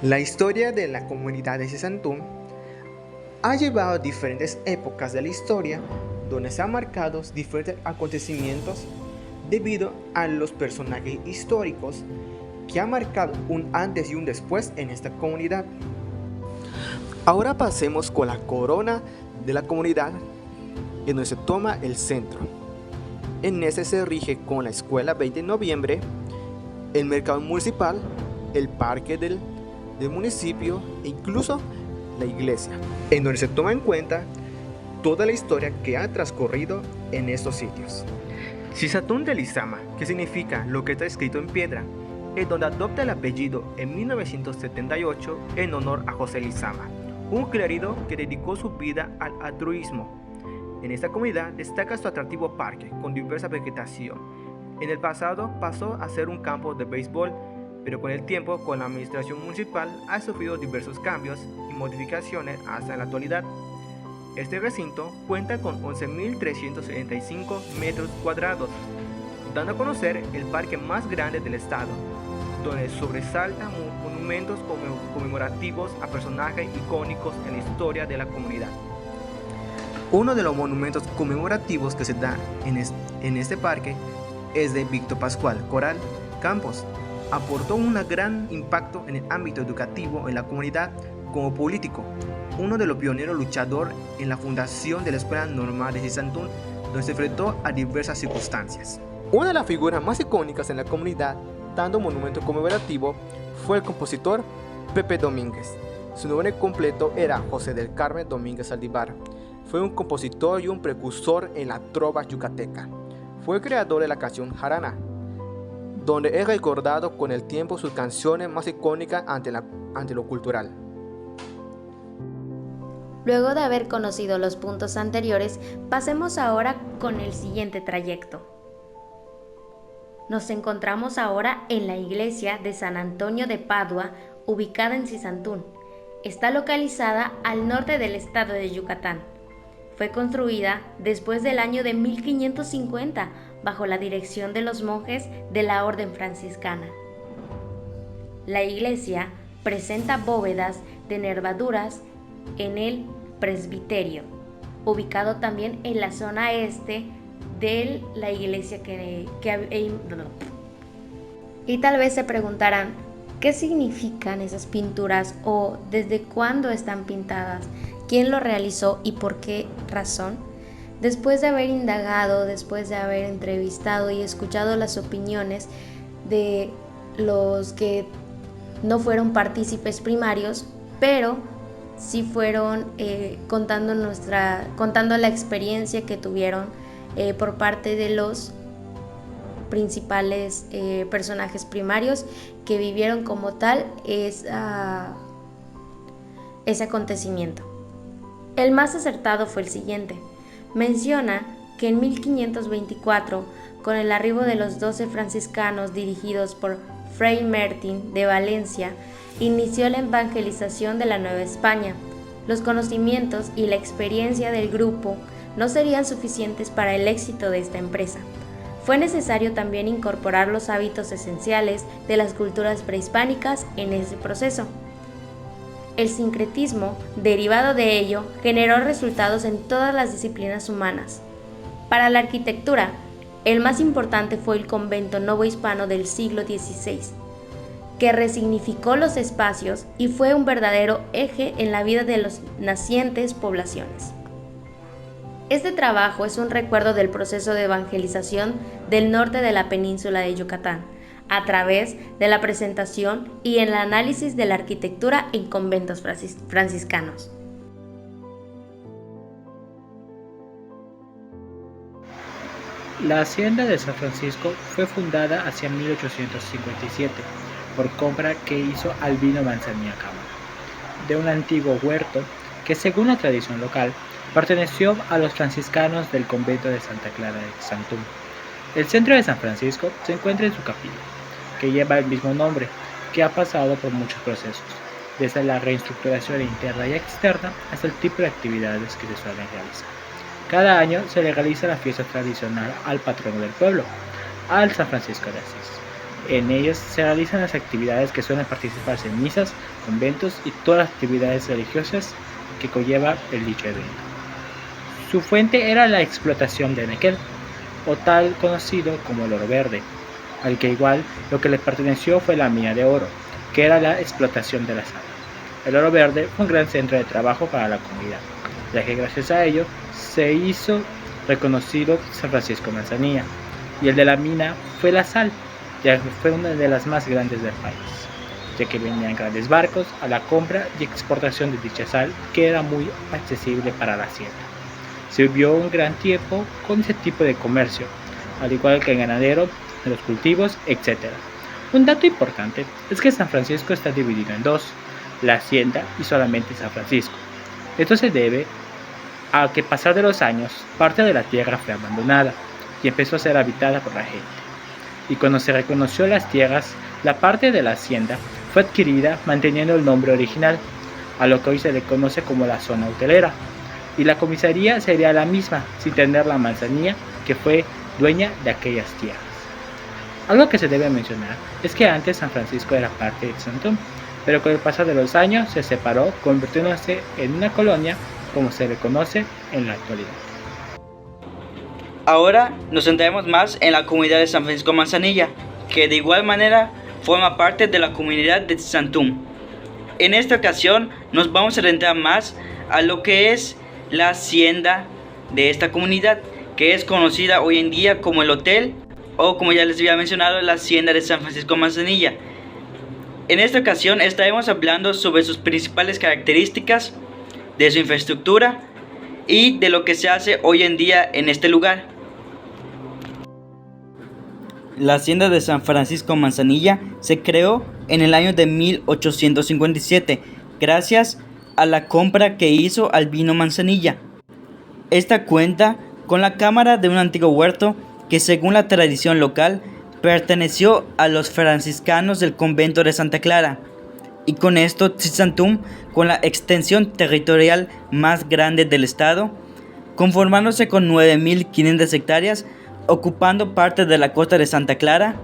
La historia de la comunidad de Sisantún ha llevado a diferentes épocas de la historia donde se han marcado diferentes acontecimientos debido a los personajes históricos que han marcado un antes y un después en esta comunidad. Ahora pasemos con la corona de la comunidad, en donde se toma el centro. En ese se rige con la escuela 20 de noviembre, el mercado municipal, el parque del municipio e incluso la iglesia, en donde se toma en cuenta toda la historia que ha transcurrido en estos sitios. Sisantún de Lizama, que significa lo que está escrito en piedra, es donde adopta el apellido en 1978 en honor a José Lizama, un clérigo que dedicó su vida al altruismo. En esta comunidad destaca su atractivo parque con diversa vegetación. En el pasado pasó a ser un campo de béisbol, pero con el tiempo, con la administración municipal, ha sufrido diversos cambios y modificaciones hasta la actualidad. Este recinto cuenta con 11.375 metros cuadrados, dando a conocer el parque más grande del estado, donde sobresaltan monumentos conmemorativos a personajes icónicos en la historia de la comunidad. Uno de los monumentos conmemorativos que se da en este parque es de Víctor Pascual Corral Campos. Aportó un gran impacto en el ámbito educativo en la comunidad como político, uno de los pioneros luchadores en la fundación de la Escuela Normal de Sisantún, donde se enfrentó a diversas circunstancias. Una de las figuras más icónicas en la comunidad, dando monumento conmemorativo, fue el compositor Pepe Domínguez. Su nombre completo era José del Carmen Domínguez Saldívar. Fue un compositor y un precursor en la trova yucateca. Fue el creador de la canción Jarana, donde es recordado con el tiempo sus canciones más icónicas ante lo cultural. Luego de haber conocido los puntos anteriores, pasemos ahora con el siguiente trayecto. Nos encontramos ahora en la iglesia de San Antonio de Padua, ubicada en Sisantún. Está localizada al norte del estado de Yucatán. Fue construida después del año de 1550 bajo la dirección de los monjes de la Orden Franciscana. La iglesia presenta bóvedas de nervaduras en el presbiterio, ubicado también en la zona este de la iglesia Y tal vez se preguntarán, ¿qué significan esas pinturas o desde cuándo están pintadas? ¿Quién lo realizó y por qué razón? Después de haber indagado, después de haber entrevistado y escuchado las opiniones de los que no fueron partícipes primarios, pero sí fueron contando la experiencia que tuvieron por parte de los principales personajes primarios que vivieron como tal ese acontecimiento. El más acertado fue el siguiente. Menciona que en 1524, con el arribo de los 12 franciscanos dirigidos por Fray Martín de Valencia, inició la evangelización de la Nueva España. Los conocimientos y la experiencia del grupo no serían suficientes para el éxito de esta empresa. Fue necesario también incorporar los hábitos esenciales de las culturas prehispánicas en ese proceso. El sincretismo, derivado de ello, generó resultados en todas las disciplinas humanas. Para la arquitectura, el más importante fue el convento novohispano del siglo XVI, que resignificó los espacios y fue un verdadero eje en la vida de las nacientes poblaciones. Este trabajo es un recuerdo del proceso de evangelización del norte de la península de Yucatán, a través de la presentación y el análisis de la arquitectura en conventos franciscanos. La hacienda de San Francisco fue fundada hacia 1857 por compra que hizo Albino Manzanilla Cámara, de un antiguo huerto que, según la tradición local, perteneció a los franciscanos del convento de Santa Clara de Santún. El centro de San Francisco se encuentra en su capilla, que lleva el mismo nombre, que ha pasado por muchos procesos, desde la reestructuración interna y externa hasta el tipo de actividades que se suelen realizar. Cada año se le realiza la fiesta tradicional al patrono del pueblo, al San Francisco de Asís. En ellos se realizan las actividades que suelen participarse en misas, conventos y todas las actividades religiosas que conlleva el dicho evento. Su fuente era la explotación de níquel, o tal conocido como el oro verde, al que igual lo que le perteneció fue la mina de oro, que era la explotación de la sal. El oro verde fue un gran centro de trabajo para la comunidad, ya que gracias a ello se hizo reconocido San Francisco Manzanilla, y el de la mina fue la sal, ya que fue una de las más grandes del país, ya que venían grandes barcos a la compra y exportación de dicha sal, que era muy accesible para la hacienda. Se vivió un gran tiempo con ese tipo de comercio, al igual que el ganadero, los cultivos, etc. Un dato importante es que San Francisco está dividido en dos, la hacienda y solamente San Francisco. Esto se debe a que pasar de los años, parte de la tierra fue abandonada y empezó a ser habitada por la gente. Y cuando se reconoció las tierras, la parte de la hacienda fue adquirida manteniendo el nombre original, a lo que hoy se le conoce como la zona hotelera, y la comisaría sería la misma, sin tener la manzanilla que fue dueña de aquellas tierras. Algo que se debe mencionar es que antes San Francisco era parte de Tzintún, pero con el pasar de los años se separó, convirtiéndose en una colonia como se le conoce en la actualidad. Ahora nos centraremos más en la comunidad de San Francisco Manzanilla, que de igual manera forma parte de la comunidad de Tzintún. En esta ocasión nos vamos a centrar más a lo que es la hacienda de esta comunidad, que es conocida hoy en día como el hotel, o como ya les había mencionado, la hacienda de San Francisco Manzanilla. En esta ocasión estaremos hablando sobre sus principales características, de su infraestructura y de lo que se hace hoy en día en este lugar. La hacienda de San Francisco Manzanilla se creó en el año de 1857 gracias a la compra que hizo Albino Manzanilla. Esta cuenta con la cámara de un antiguo huerto que, según la tradición local, perteneció a los franciscanos del convento de Santa Clara, y con esto Tzintún, con la extensión territorial más grande del estado, conformándose con 9.500 hectáreas, ocupando parte de la costa de Santa Clara,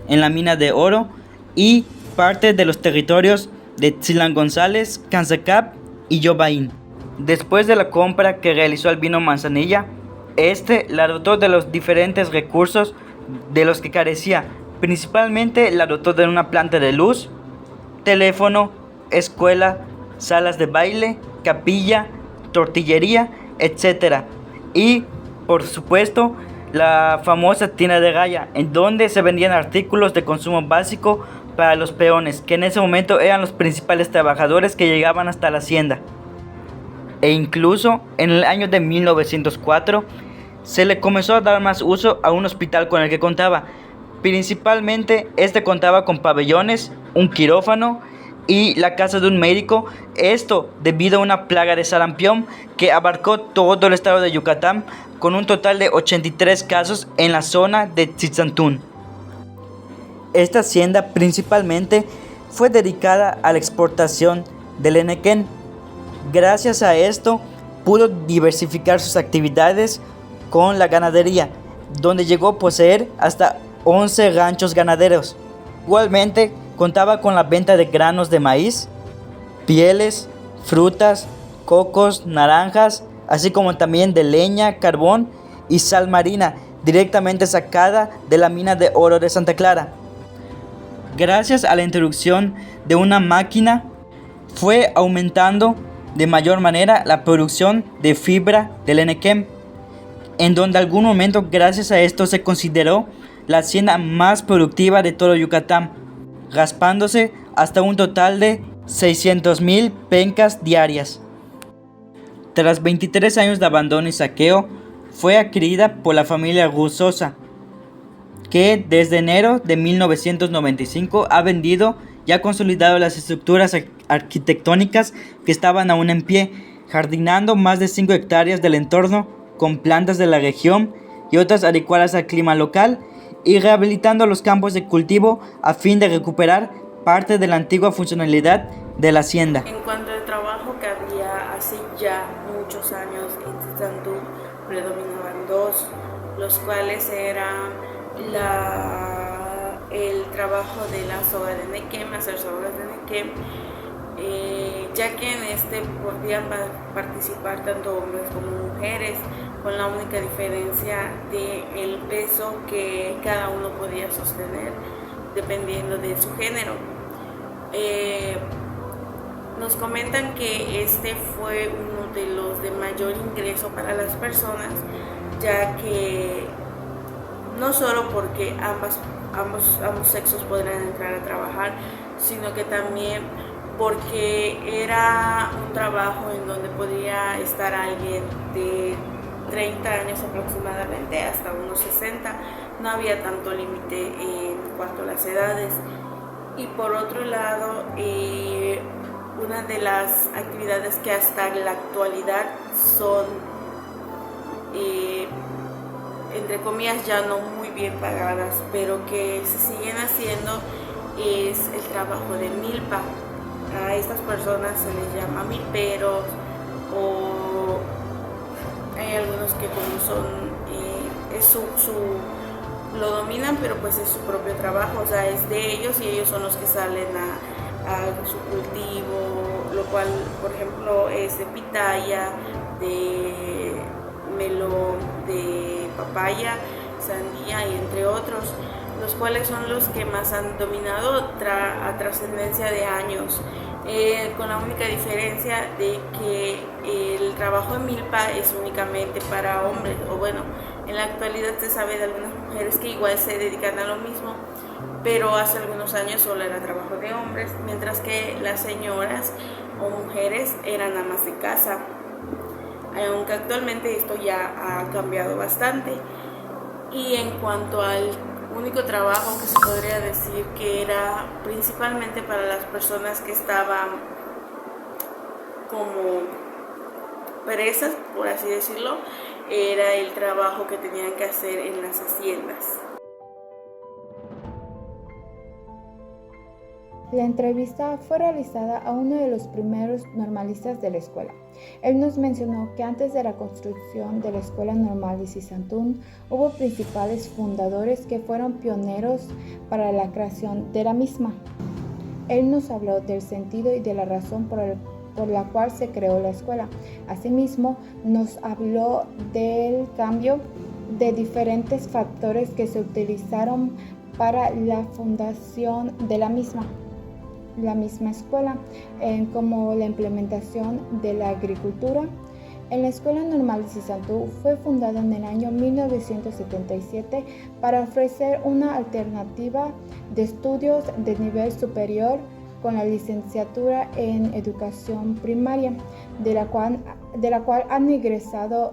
en la mina de oro, y parte de los territorios de Tzilán González, Cansacap y Yobaín. Después de la compra que realizó Albino Manzanilla, la dotó de los diferentes recursos de los que carecía. Principalmente la dotó de una planta de luz, teléfono, escuela, salas de baile, capilla, tortillería, etc. Y, por supuesto, la famosa tienda de Gaya, en donde se vendían artículos de consumo básico para los peones, que en ese momento eran los principales trabajadores que llegaban hasta la hacienda. E incluso en el año de 1904 se le comenzó a dar más uso a un hospital con el que contaba. Principalmente contaba con pabellones, un quirófano y la casa de un médico, esto debido a una plaga de sarampión que abarcó todo el estado de Yucatán, con un total de 83 casos en la zona de Tzintún. Esta hacienda principalmente fue dedicada a la exportación del enequén. Gracias a esto pudo diversificar sus actividades con la ganadería, donde llegó a poseer hasta 11 ranchos ganaderos. Igualmente contaba con la venta de granos de maíz, pieles, frutas, cocos, naranjas, así como también de leña, carbón y sal marina directamente sacada de la mina de oro de Santa Clara. Gracias a la introducción de una máquina, fue aumentando de mayor manera la producción de fibra del enequén, en donde en algún momento gracias a esto se consideró la hacienda más productiva de todo Yucatán, raspándose hasta un total de 600,000 pencas diarias. Tras 23 años de abandono y saqueo, fue adquirida por la familia Ruzosa, que desde enero de 1995 ha vendido y ha consolidado las estructuras arquitectónicas que estaban aún en pie, jardinando más de 5 hectáreas del entorno con plantas de la región y otras adecuadas al clima local, y rehabilitando los campos de cultivo a fin de recuperar parte de la antigua funcionalidad de la hacienda. En cuanto al trabajo que había hace ya muchos años en Tzintún, predominaban dos, los cuales eran el trabajo de la soga de Nequem, hacer sogas de Nequem, ya que en este podían participar tanto hombres como mujeres, con la única diferencia del peso que cada uno podía sostener dependiendo de su género. Nos comentan que este fue uno de los de mayor ingreso para las personas, ya que no solo porque ambos sexos podrán entrar a trabajar, sino que también porque era un trabajo en donde podía estar alguien de 30 años aproximadamente hasta unos 60, no había tanto límite en cuanto a las edades. Y por otro lado, una de las actividades que hasta la actualidad son, entre comillas, ya no muy bien pagadas, pero que se siguen haciendo, es el trabajo de milpa. A estas personas se les llama milperos, o hay algunos que como son, lo dominan, pero pues es su propio trabajo, o sea, es de ellos y ellos son los que salen a su cultivo, lo cual, por ejemplo, es de pitaya, de melón, de papaya, sandía y entre otros, los cuales son los que más han dominado a trascendencia de años, con la única diferencia de que el trabajo en milpa es únicamente para hombres, o bueno, en la actualidad se sabe de algunas mujeres que igual se dedican a lo mismo, pero hace algunos años solo era trabajo de hombres, mientras que las señoras o mujeres eran amas de casa, aunque actualmente esto ya ha cambiado bastante. Y en cuanto al único trabajo que se podría decir que era principalmente para las personas que estaban como presas, por así decirlo, era el trabajo que tenían que hacer en las haciendas. La entrevista fue realizada a uno de los primeros normalistas de la escuela. Él nos mencionó que antes de la construcción de la Escuela Normal de Sisantún hubo principales fundadores que fueron pioneros para la creación de la misma. Él nos habló del sentido y de la razón por la cual se creó la escuela. Asimismo, nos habló del cambio de diferentes factores que se utilizaron para la fundación de la misma escuela, como la implementación de la agricultura. En la Escuela Normal de Sisantún fue fundada en el año 1977 para ofrecer una alternativa de estudios de nivel superior con la licenciatura en educación primaria, de la cual han egresado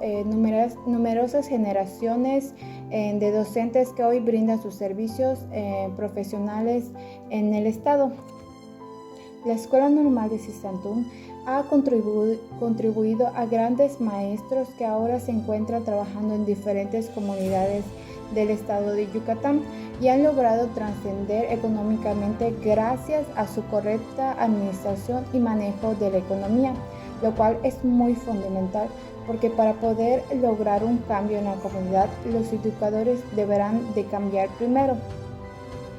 numerosas generaciones de docentes que hoy brindan sus servicios profesionales en el estado. La Escuela Normal de Sisantún ha contribuido a grandes maestros que ahora se encuentran trabajando en diferentes comunidades del estado de Yucatán y han logrado trascender económicamente gracias a su correcta administración y manejo de la economía, lo cual es muy fundamental porque para poder lograr un cambio en la comunidad, los educadores deberán de cambiar primero.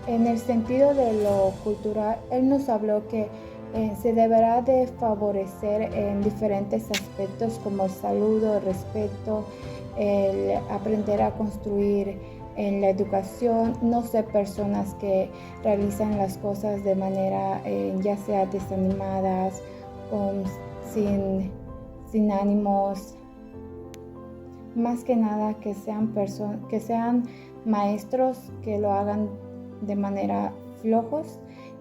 En el sentido de lo cultural, él nos habló que se deberá de favorecer en diferentes aspectos como el saludo, el respeto, el aprender a construir en la educación, no ser personas que realizan las cosas de manera ya sea desanimadas o sin ánimos. Más que nada que sean maestros que lo hagan de manera flojos,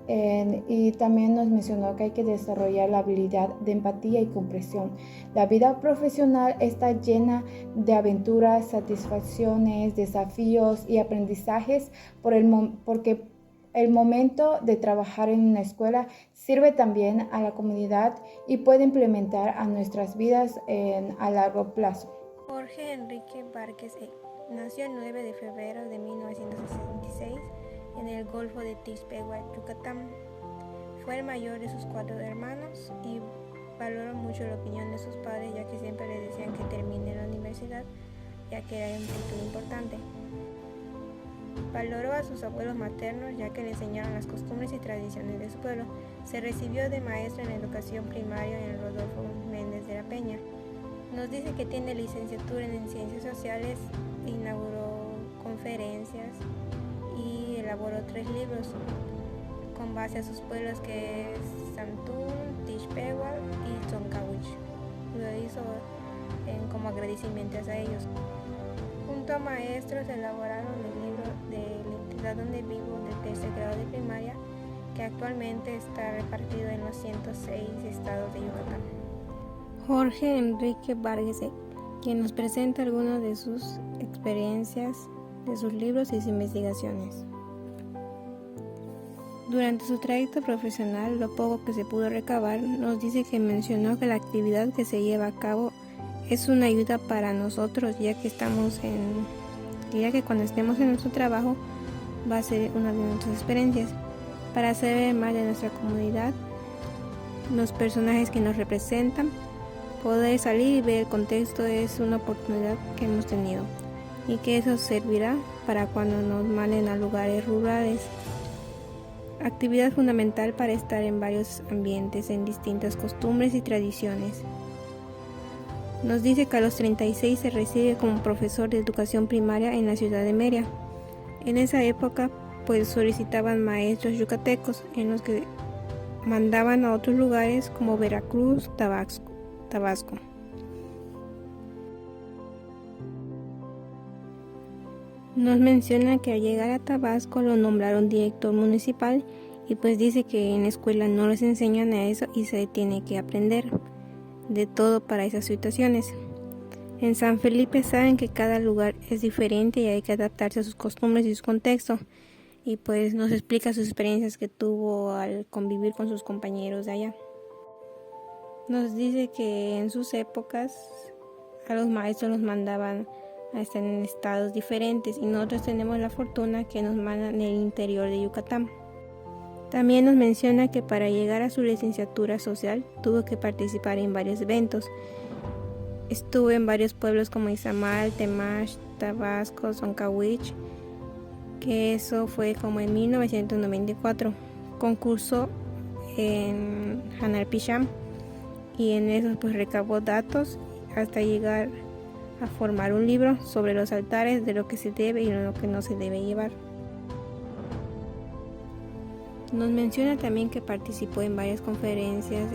y también nos mencionó que hay que desarrollar la habilidad de empatía y comprensión. La vida profesional está llena de aventuras, satisfacciones, desafíos y aprendizajes porque el momento de trabajar en una escuela sirve también a la comunidad y puede implementar a nuestras vidas a largo plazo. Jorge Enrique Várquez nació el 9 de febrero de 1966 en el Golfo de Tixpehua, Yucatán. Fue el mayor de sus 4 hermanos y valoró mucho la opinión de sus padres, ya que siempre le decían que termine la universidad, ya que era un título importante. Valoró a sus abuelos maternos ya que le enseñaron las costumbres y tradiciones de su pueblo. Se recibió de maestro en educación primaria en Rodolfo Méndez de la Peña. Nos dice que tiene licenciatura en Ciencias Sociales, inauguró conferencias y elaboró 3 libros con base a sus pueblos que es Santún, Tixpehual y Tzoncahuich. Lo hizo como agradecimientos a ellos. Junto a maestros elaboraron el libro de la entidad donde vivo del 3er grado de primaria, que actualmente está repartido en los 106 estados de Yucatán. Jorge Enrique Vargas, quien nos presenta algunas de sus experiencias, de sus libros y sus investigaciones. Durante su trayecto profesional, lo poco que se pudo recabar, nos dice que mencionó que la actividad que se lleva a cabo es una ayuda para nosotros, ya que cuando estemos en nuestro trabajo va a ser una de nuestras experiencias para saber más de nuestra comunidad, los personajes que nos representan, poder salir y ver el contexto es una oportunidad que hemos tenido y que eso servirá para cuando nos manden a lugares rurales. Actividad fundamental para estar en varios ambientes, en distintas costumbres y tradiciones. Nos dice que a los 36 se recibe como profesor de educación primaria en la ciudad de Mérida. En esa época, pues solicitaban maestros yucatecos en los que mandaban a otros lugares como Veracruz, Tabasco. Nos menciona que al llegar a Tabasco lo nombraron director municipal y pues dice que en la escuela no les enseñan a eso y se tiene que aprender de todo para esas situaciones. En San Felipe saben que cada lugar es diferente y hay que adaptarse a sus costumbres y su contexto. Y pues nos explica sus experiencias que tuvo al convivir con sus compañeros de allá. Nos dice que en sus épocas a los maestros los mandaban a estar en estados diferentes y nosotros tenemos la fortuna que nos mandan en el interior de Yucatán. También nos menciona que para llegar a su licenciatura social tuvo que participar en varios eventos. Estuvo en varios pueblos como Izamal, Temax, Tabasco, Tzoncahuich, que eso fue como en 1994. Concursó en Janalpicham y en eso pues recabó datos hasta llegar a formar un libro sobre los altares, de lo que se debe y lo que no se debe llevar. Nos menciona también que participó en varias conferencias,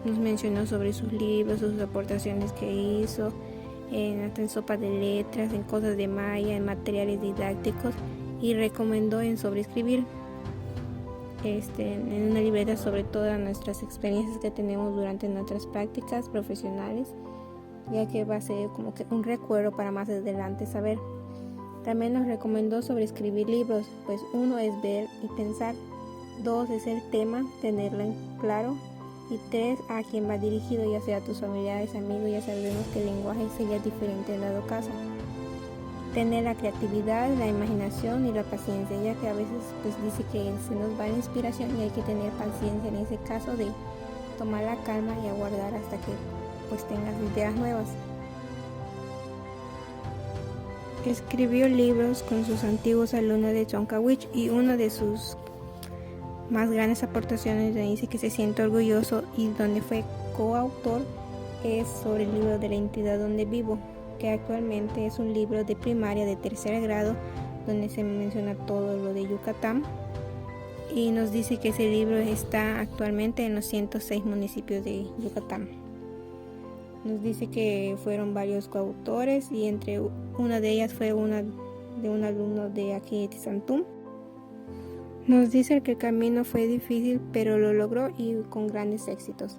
nos mencionó sobre sus libros, sus aportaciones que hizo, hasta en sopas de letras, en cosas de maya, en materiales didácticos y recomendó en sobreescribir en una libreta sobre todas nuestras experiencias que tenemos durante nuestras prácticas profesionales, ya que va a ser como que un recuerdo para más adelante saber. También nos recomendó sobre escribir libros, pues 1 es ver y pensar, 2 es el tema, tenerlo en claro, y 3 a quién va dirigido, ya sea a tus familiares, amigos. Ya sabemos que el lenguaje sería diferente en dado caso. Tener la creatividad, la imaginación y la paciencia, ya que a veces pues dice que se nos va la inspiración y hay que tener paciencia en ese caso de tomar la calma y aguardar hasta que pues tengas ideas nuevas. Escribió libros con sus antiguos alumnos de Tzoncahuich y una de sus más grandes aportaciones donde dice que se siente orgulloso y donde fue coautor es sobre el libro de la entidad donde vivo, que actualmente es un libro de primaria de 3er grado donde se menciona todo lo de Yucatán y nos dice que ese libro está actualmente en los 106 municipios de Yucatán. Nos dice que fueron varios coautores y entre una de ellas fue una de un alumno de aquí de Santún. Nos dice que el camino fue difícil, pero lo logró y con grandes éxitos.